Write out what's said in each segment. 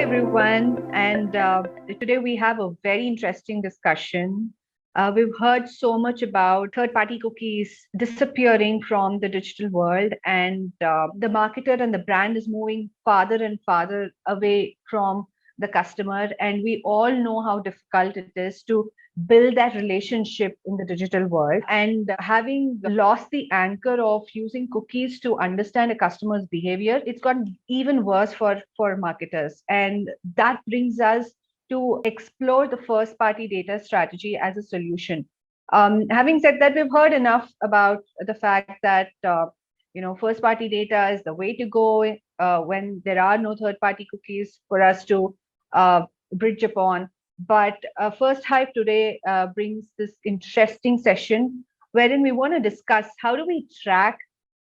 everyone, and today we have a very interesting discussion. We've heard so much about third party cookies disappearing from the digital world, and the marketer and the brand is moving farther and farther away from the customer. And we all know how difficult it is to build that relationship in the digital world. And having lost the anchor of using cookies to understand a customer's behavior, it's gotten even worse for marketers. And that brings us to explore the first party data strategy as a solution. Having said that, we've heard enough about the fact that first party data is the way to go when there are no third party cookies for us to bridge upon. But First Hive today brings this interesting session wherein we want to discuss how do we track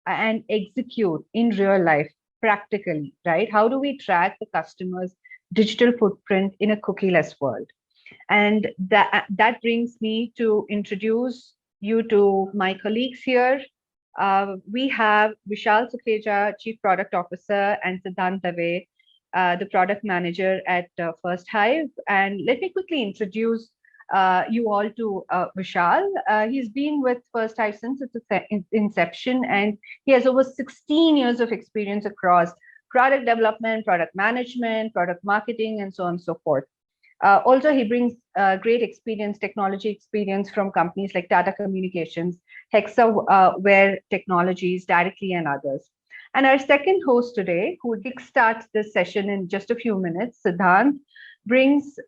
and execute in real life practically, right? How do we track the customer's digital footprint in a cookieless world? And that brings me to introduce you to my colleagues here. We have Vishal Sukheja, Chief Product Officer, and Siddhant Dave, the product manager at First Hive. And let me quickly introduce you all to Vishal. He's been with First Hive since its inception, and he has over 16 years of experience across product development, product management, product marketing, and so on and so forth. Also, he brings great experience, technology experience from companies like Tata Communications, Hexaware Technologies, Directly, and others. And our second host today, who kickstarts this session in just a few minutes, Siddhant, brings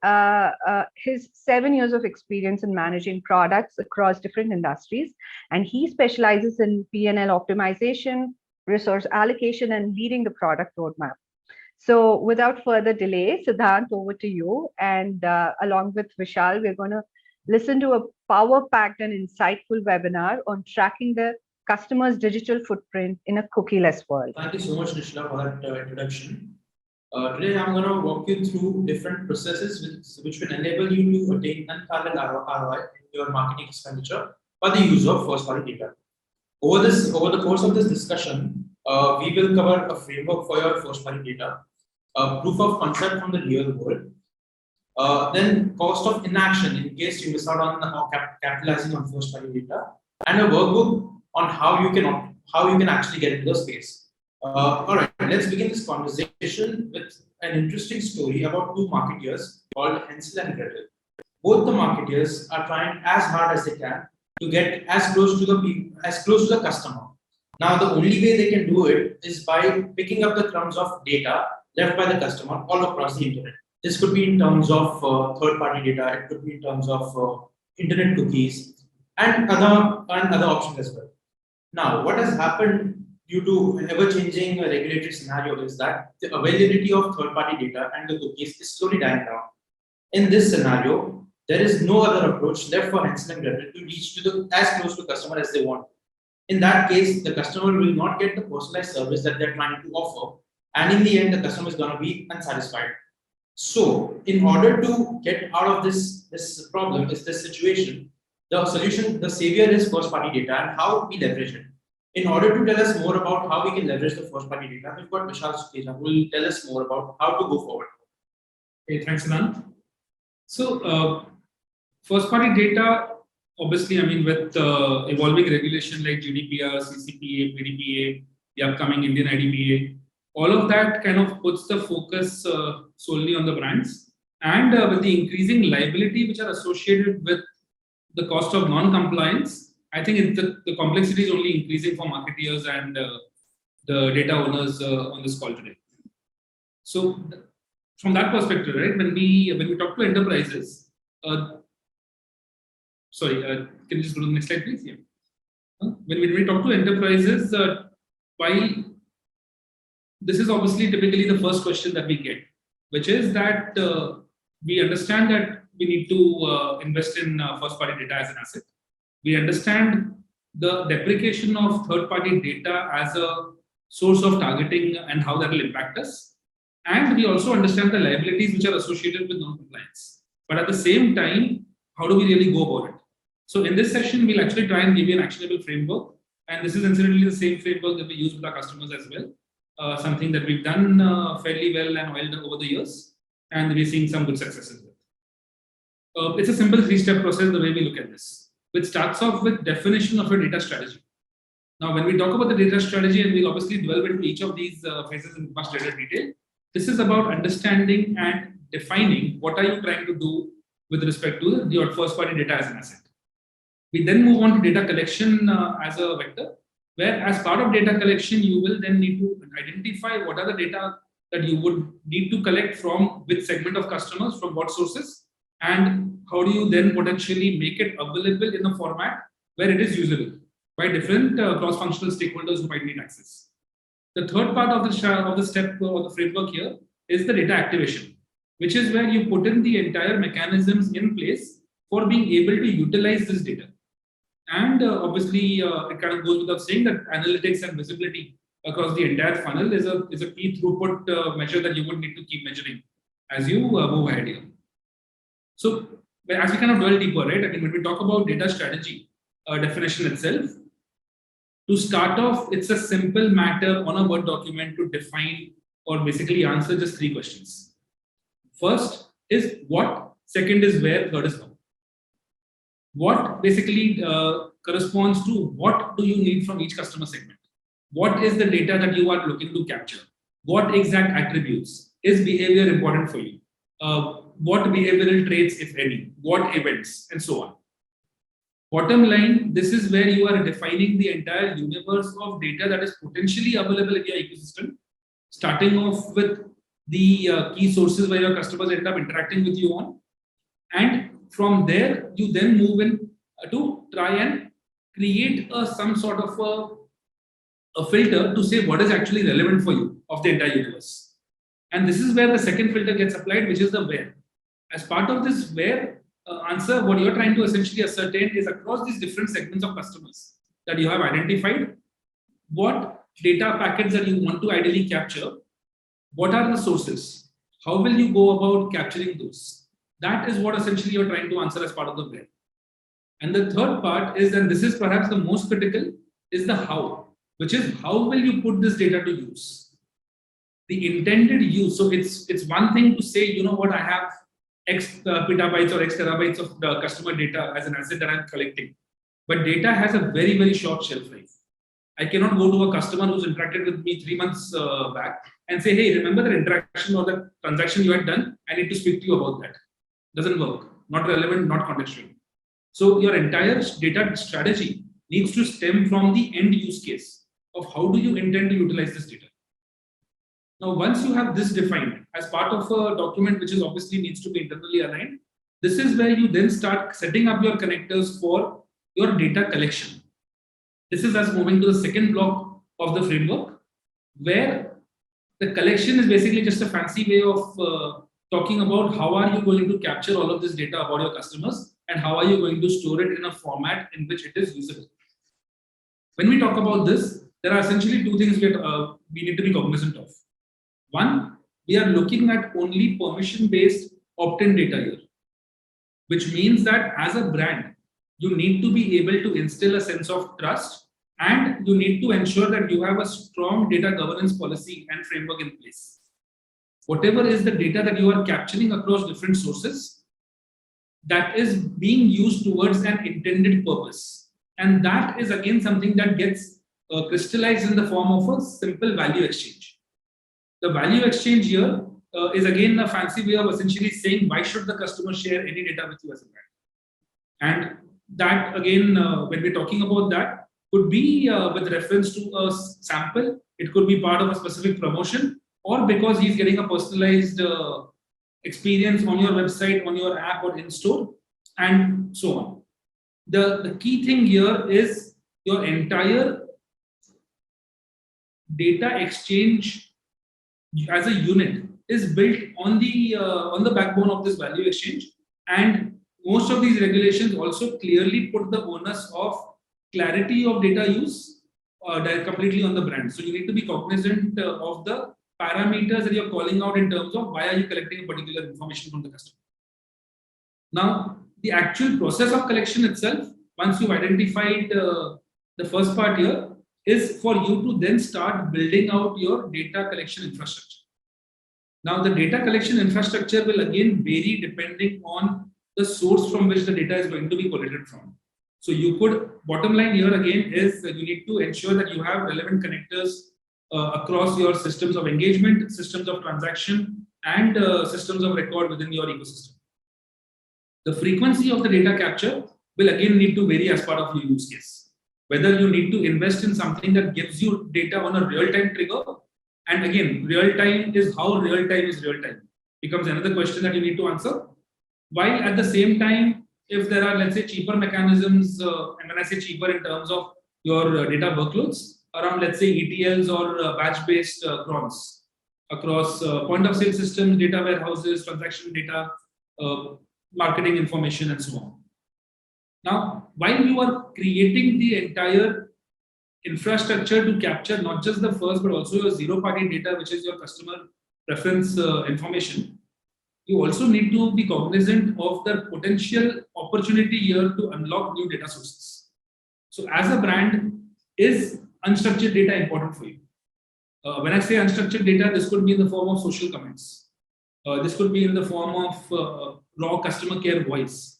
his 7 years of experience in managing products across different industries. And he specializes in P&L optimization, resource allocation, and leading the product roadmap. So without further delay, Siddhant, over to you. And along with Vishal, we're going to listen to a power-packed and insightful webinar on tracking the customer's digital footprint in a cookieless world. Thank you so much, Nishla, for that introduction. Today, I'm going to walk you through different processes which will enable you to attain unparalleled ROI in your marketing expenditure by the use of first-party data. Over the course of this discussion, we will cover a framework for your first-party data, proof of concept from the real world, then cost of inaction in case you miss out on capitalizing on first-party data, and a workbook on how you can actually get into the space. All right, let's begin this conversation with an interesting story about two marketeers called Hansel and Gretel. Both the marketeers are trying as hard as they can to get as close to the customer. Now, the only way they can do it is by picking up the crumbs of data left by the customer all across the internet. This could be in terms of third-party data. It could be in terms of internet cookies and other options as well. Now, what has happened due to ever-changing regulatory scenario is that the availability of third-party data and the cookies is slowly dying down. In this scenario, there is no other approach left for Hansel and Gretel to reach as close to customer as they want. In that case, the customer will not get the personalized service that they're trying to offer, and in the end, the customer is going to be unsatisfied. So, in order to get out of this situation, the solution, the savior is first-party data and how we leverage it. In order to tell us more about how we can leverage the first-party data, we've got Vishal Sukheja, who will tell us more about how to go forward. Okay, thanks, Siddhant. So, first-party data, obviously, with evolving regulation like GDPR, CCPA, PDPA, the upcoming Indian IDPA, all of that kind of puts the focus solely on the brands. And with the increasing liability which are associated with the cost of non-compliance, I think the complexity is only increasing for marketeers and the data owners on this call today. So, from that perspective, right, when we talk to enterprises, can you just go to the next slide, please? Yeah. When we talk to enterprises, while this is obviously typically the first question that we get, which is that we understand that we need to invest in first-party data as an asset. We understand the deprecation of third-party data as a source of targeting and how that will impact us. And we also understand the liabilities which are associated with non-compliance. But at the same time, how do we really go about it? So in this session, we'll actually try and give you an actionable framework. And this is incidentally the same framework that we use with our customers as well. Something that we've done fairly well and oiled over the years. and we're seeing some good successes with. It's a simple three-step process the way we look at this, which starts off with definition of your data strategy. Now, when we talk about the data strategy, and we'll obviously delve into each of these phases in much greater detail, this is about understanding and defining what are you trying to do with respect to your first-party data as an asset. We then move on to data collection as a vector, where as part of data collection, you will then need to identify what are the data that you would need to collect from which segment of customers, from what sources, and how do you then potentially make it available in a format where it is usable by different cross-functional stakeholders who might need access. The third part of the step or the framework here is the data activation, which is where you put in the entire mechanisms in place for being able to utilize this data. And obviously, it kind of goes without saying that analytics and visibility across the entire funnel is a key throughput measure that you would need to keep measuring as you move ahead here. So, as we kind of dwell deeper, right? I mean, when we talk about data strategy definition itself, to start off, it's a simple matter on a Word document to define or basically answer just three questions. First is what, second is where, third is how. What basically corresponds to what do you need from each customer segment? What is the data that you are looking to capture? What exact attributes? Is behavior important for you? What behavioral traits, if any? What events? And so on. Bottom line, this is where you are defining the entire universe of data that is potentially available in your ecosystem, starting off with the key sources where your customers end up interacting with you on. And from there, you then move in to try and create some sort of a filter to say what is actually relevant for you of the entire universe. And this is where the second filter gets applied, which is the where. As part of this where answer, what you're trying to essentially ascertain is across these different segments of customers that you have identified, what data packets that you want to ideally capture, what are the sources, how will you go about capturing those? That is what essentially you're trying to answer as part of the where. And the third part is, and this is perhaps the most critical, is the how, which is how will you put this data to use? The intended use. So it's one thing to say, you know what, I have X petabytes or X terabytes of the customer data as an asset that I'm collecting. But data has a very, very short shelf life. I cannot go to a customer who's interacted with me 3 months back and say, hey, remember that interaction or that transaction you had done? I need to speak to you about that. Doesn't work. Not relevant, not contextual. So your entire data strategy needs to stem from the end use case of how do you intend to utilize this data. Now, once you have this defined as part of a document, which is obviously needs to be internally aligned, this is where you then start setting up your connectors for your data collection. This is us moving to the second block of the framework, where the collection is basically just a fancy way of talking about how are you going to capture all of this data about your customers and how are you going to store it in a format in which it is usable. When we talk about this, there are essentially two things we need to be cognizant of. One, we are looking at only permission-based opt-in data here, which means that as a brand, you need to be able to instill a sense of trust and you need to ensure that you have a strong data governance policy and framework in place. Whatever is the data that you are capturing across different sources, that is being used towards an intended purpose. And that is again something that gets crystallized in the form of a simple value exchange. The value exchange here is again a fancy way of essentially saying why should the customer share any data with you as a brand. And that again, when we're talking about that, could be with reference to a sample, it could be part of a specific promotion, or because he's getting a personalized experience on your website, on your app, or in store, and so on. The key thing here is your entire data exchange as a unit is built on the backbone of this value exchange, and most of these regulations also clearly put the onus of clarity of data use completely on the brand. So you need to be cognizant of the parameters that you're calling out in terms of why are you collecting a particular information from the customer. Now, the actual process of collection itself, once you've identified the first part here, is for you to then start building out your data collection infrastructure. Now, the data collection infrastructure will again vary depending on the source from which the data is going to be collected from. So you could, bottom line here again is you need to ensure that you have relevant connectors across your systems of engagement, systems of transaction, and systems of record within your ecosystem. The frequency of the data capture will again need to vary as part of your use case. Whether you need to invest in something that gives you data on a real-time trigger, and again, real-time is how real-time is real-time, becomes another question that you need to answer. While at the same time, if there are, let's say, cheaper mechanisms, and when I say cheaper in terms of your data workloads, around, let's say, ETLs or batch-based crawls across point-of-sale systems, data warehouses, transaction data, marketing information, and so on. Now, while you are creating the entire infrastructure to capture not just the first, but also your zero-party data, which is your customer preference information, you also need to be cognizant of the potential opportunity here to unlock new data sources. So, as a brand, is unstructured data important for you? When I say unstructured data, this could be in the form of social comments. This could be in the form of raw customer care voice.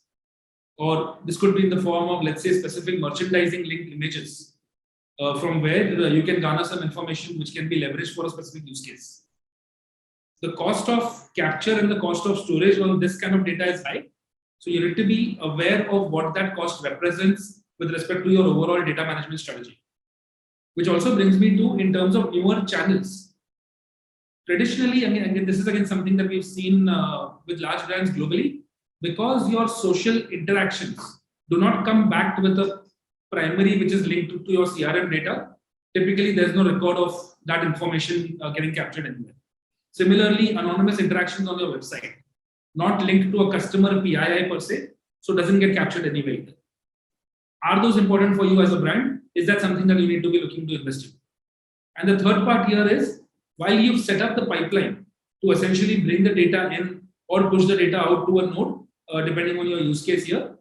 Or this could be in the form of, let's say, specific merchandising linked images from where you can garner some information which can be leveraged for a specific use case. The cost of capture and the cost of storage on this kind of data is high. So you need to be aware of what that cost represents with respect to your overall data management strategy. Which also brings me to, in terms of newer channels. Traditionally, again, this is again something that we've seen with large brands globally, because your social interactions do not come back with a primary which is linked to your CRM data. Typically, there's no record of that information getting captured anywhere. Similarly, anonymous interactions on your website, not linked to a customer PII per se, so doesn't get captured anywhere either. Are those important for you as a brand? Is that something that you need to be looking to invest in? And the third part here is, while you've set up the pipeline to essentially bring the data in or push the data out to a node, depending on your use case here,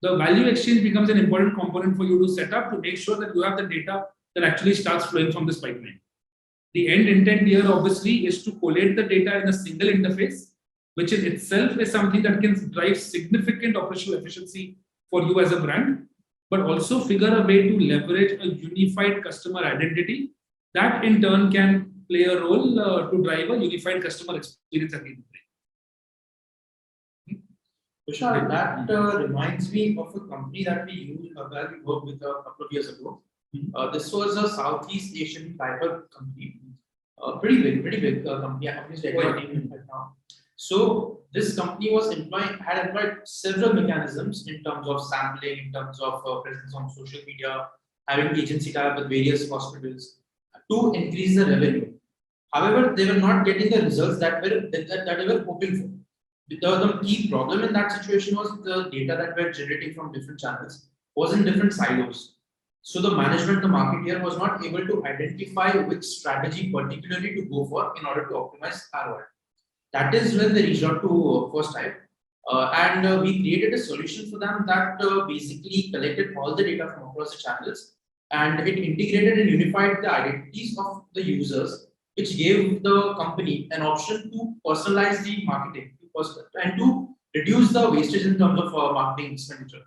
the value exchange becomes an important component for you to set up to make sure that you have the data that actually starts flowing from this pipeline. The end intent here obviously is to collate the data in a single interface, which in itself is something that can drive significant operational efficiency for you as a brand, but also figure a way to leverage a unified customer identity that in turn can play a role to drive a unified customer experience again. Vishal, that reminds me of a company that we used, that we worked with a couple of years ago. This was a Southeast Asian type of company, pretty big company. I have right now. So this company had employed several mechanisms in terms of sampling, in terms of presence on social media, having agency tie-up with various hospitals to increase the revenue. However, they were not getting the results that they were hoping for. The key problem in that situation was the data that we're generating from different channels was in different silos. So the management, the marketeer was not able to identify which strategy particularly to go for in order to optimize ROI. That is when they reached out to First Type, and we created a solution for them that basically collected all the data from across the channels, and it integrated and unified the identities of the users, which gave the company an option to personalize the marketing and to reduce the wastage in terms of marketing expenditure.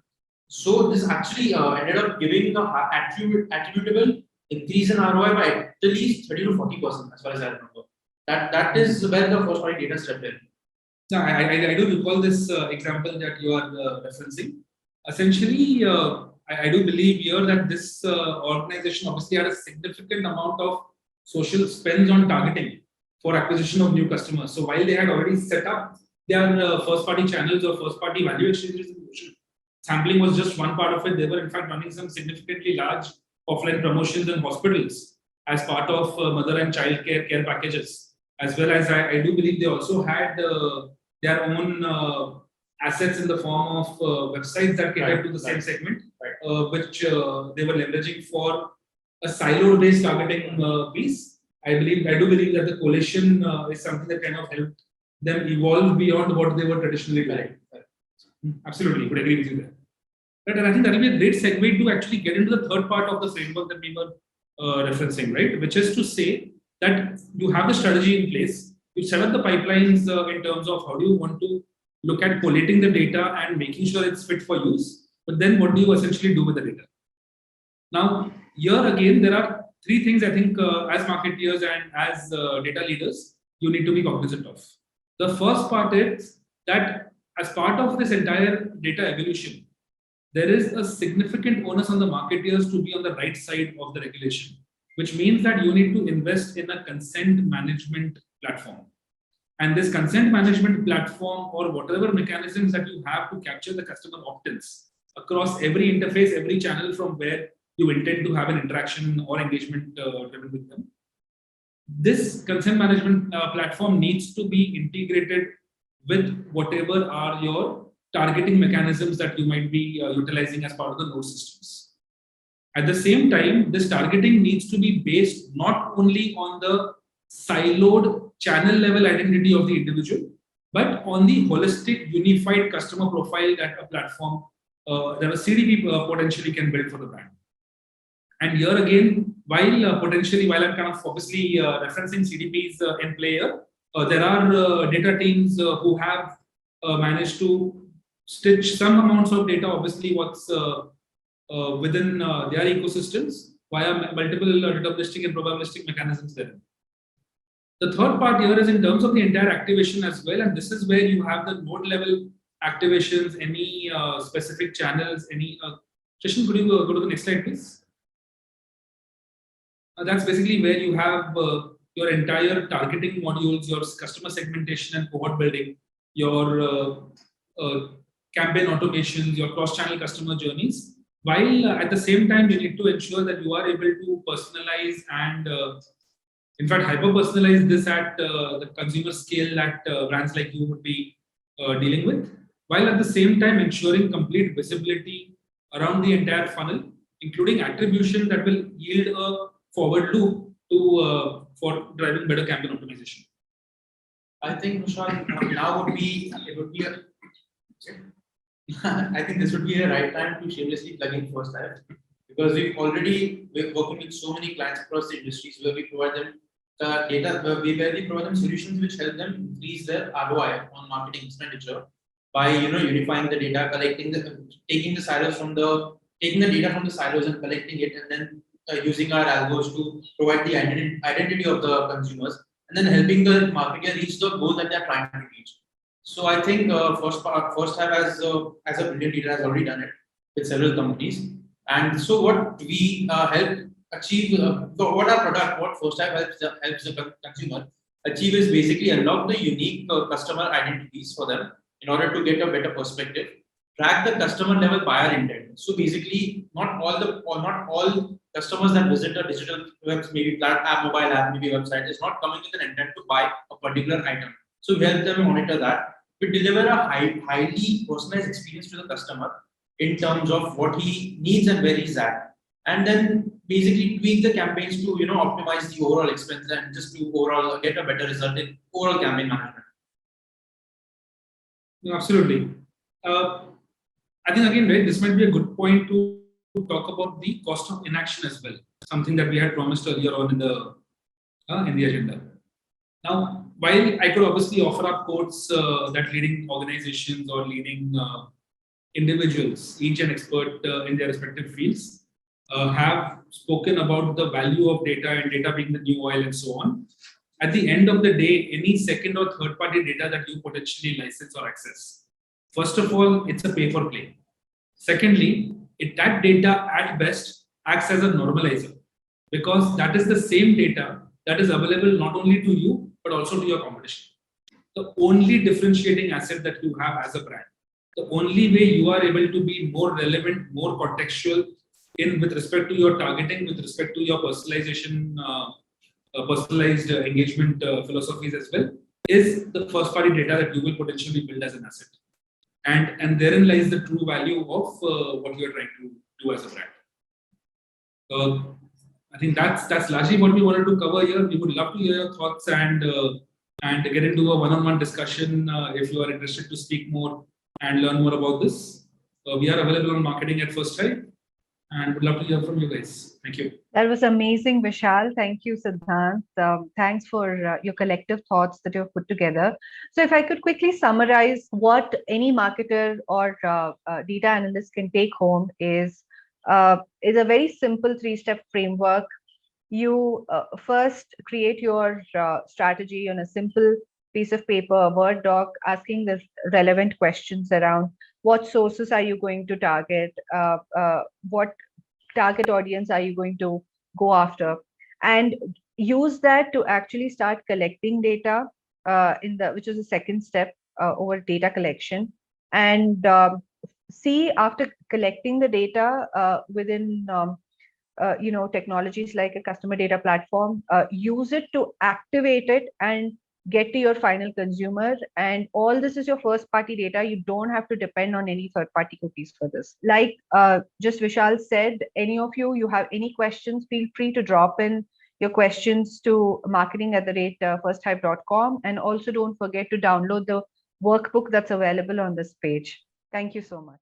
So this actually ended up giving the attributable increase in ROI by at least 30 to 40%, as far as I remember. That is where the first party data stepped in. No, I do recall this example that you are referencing. Essentially, I do believe here that this organization obviously had a significant amount of social spends on targeting for acquisition of new customers. So while they had already set up their first-party channels or first-party value exchanges in motion, sampling was just one part of it. They were in fact running some significantly large offline promotions in hospitals as part of mother and child care packages, as well as I do believe they also had their own assets in the form of websites that catered to the same segment, which they were leveraging for a silo-based targeting piece. I do believe that the collation is something that kind of helped them evolve beyond what they were traditionally doing. Absolutely, would agree with you there. Right, and I think that will be a great segue to actually get into the third part of the framework that we were referencing, right? Which is to say that you have the strategy in place, You set up the pipelines in terms of how do you want to look at collating the data and making sure it's fit for use. But then what do you essentially do with the data? Now, here again, there are three things I think as marketeers and as data leaders, you need to be cognizant of. The first part is that as part of this entire data evolution, there is a significant onus on the marketeers to be on the right side of the regulation, which means that you need to invest in a consent management platform. And this consent management platform or whatever mechanisms that you have to capture the customer opt-ins across every interface, every channel from where you intend to have an interaction or engagement with them. This consent management platform needs to be integrated with whatever are your targeting mechanisms that you might be utilizing as part of the node systems. At the same time, this targeting needs to be based not only on the siloed channel level identity of the individual, but on the holistic unified customer profile that a platform, that a CDP potentially can build for the brand. And here again, while potentially, while I'm kind of obviously referencing CDPs in play here, there are data teams who have managed to stitch some amounts of data, obviously what's within their ecosystems via multiple deterministic and probabilistic mechanisms there. The third part here is in terms of the entire activation as well, and this is where you have the node level activations, any specific channels, any. Shashin, could you go to the next slide, please? That's basically where you have your entire targeting modules, your customer segmentation and cohort building, your campaign automations, your cross-channel customer journeys. While at the same time, you need to ensure that you are able to personalize and, in fact, hyper-personalize this at the consumer scale that brands like you would be dealing with. While at the same time ensuring complete visibility around the entire funnel, including attribution that will yield a forward loop to for driving better campaign optimization. I think Vishal, now would be I think this would be a right time to shamelessly plug in First Hive, because we're working with so many clients across the industries where we provide them data, where we provide them solutions which help them increase their ROI on marketing expenditure by unifying the data, taking the data from the silos and collecting it, and then using our algos to provide the identity of the consumers, and then helping the marketer reach the goal that they're trying to reach. So I think First Hive as a brilliant leader has already done it with several companies. And so what we help achieve, what our product, what First Hive helps the consumer achieve is basically unlock the unique customer identities for them in order to get a better perspective, track the customer level buyer intent. So basically, not all customers that visit a digital website, maybe app, mobile app, maybe website, is not coming with an intent to buy a particular item. So we help them monitor that. We deliver a highly personalized experience to the customer in terms of what he needs and where he's at, and then basically tweak the campaigns to optimize the overall expense and just to overall get a better result in overall campaign management. No, absolutely. I think again, right, this might be a good point to talk about the cost of inaction as well. Something that we had promised earlier on in the agenda. Now, while I could obviously offer up quotes that leading organizations or leading individuals, each an expert in their respective fields, have spoken about the value of data and data being the new oil and so on. At the end of the day, any second or third party data that you potentially license or access, first of all, it's a pay for play. Secondly, that data at best acts as a normalizer, because that is the same data that is available not only to you, but also to your competition. The only differentiating asset that you have as a brand, the only way you are able to be more relevant, more contextual with respect to your targeting, with respect to your personalization, personalized engagement philosophies as well, is the first party data that you will potentially build as an asset. And therein lies the true value of what you are trying to do as a brand. I think that's largely what we wanted to cover here. We would love to hear your thoughts and get into a one-on-one discussion if you are interested to speak more and learn more about this. We are available on marketing at First Hive. and would love to hear from you guys. Thank you. That was amazing, Vishal. Thank you, Siddhant. Thanks for your collective thoughts that you've put together. So, if I could quickly summarize what any marketer or data analyst can take home is a very simple three-step framework. You first create your strategy on a simple piece of paper, a Word doc, asking the relevant questions around what sources are you going to target, what target audience are you going to go after, and use that to actually start collecting data in the which is the second step over data collection, and see after collecting the data within technologies like a customer data platform, use it to activate it and get to your final consumer. And all this is your first party data. You don't have to depend on any third party cookies for this. Like just Vishal said, any of you have any questions, feel free to drop in your questions to marketing@firsthype.com, and also don't forget to download the workbook that's available on this page. Thank you so much.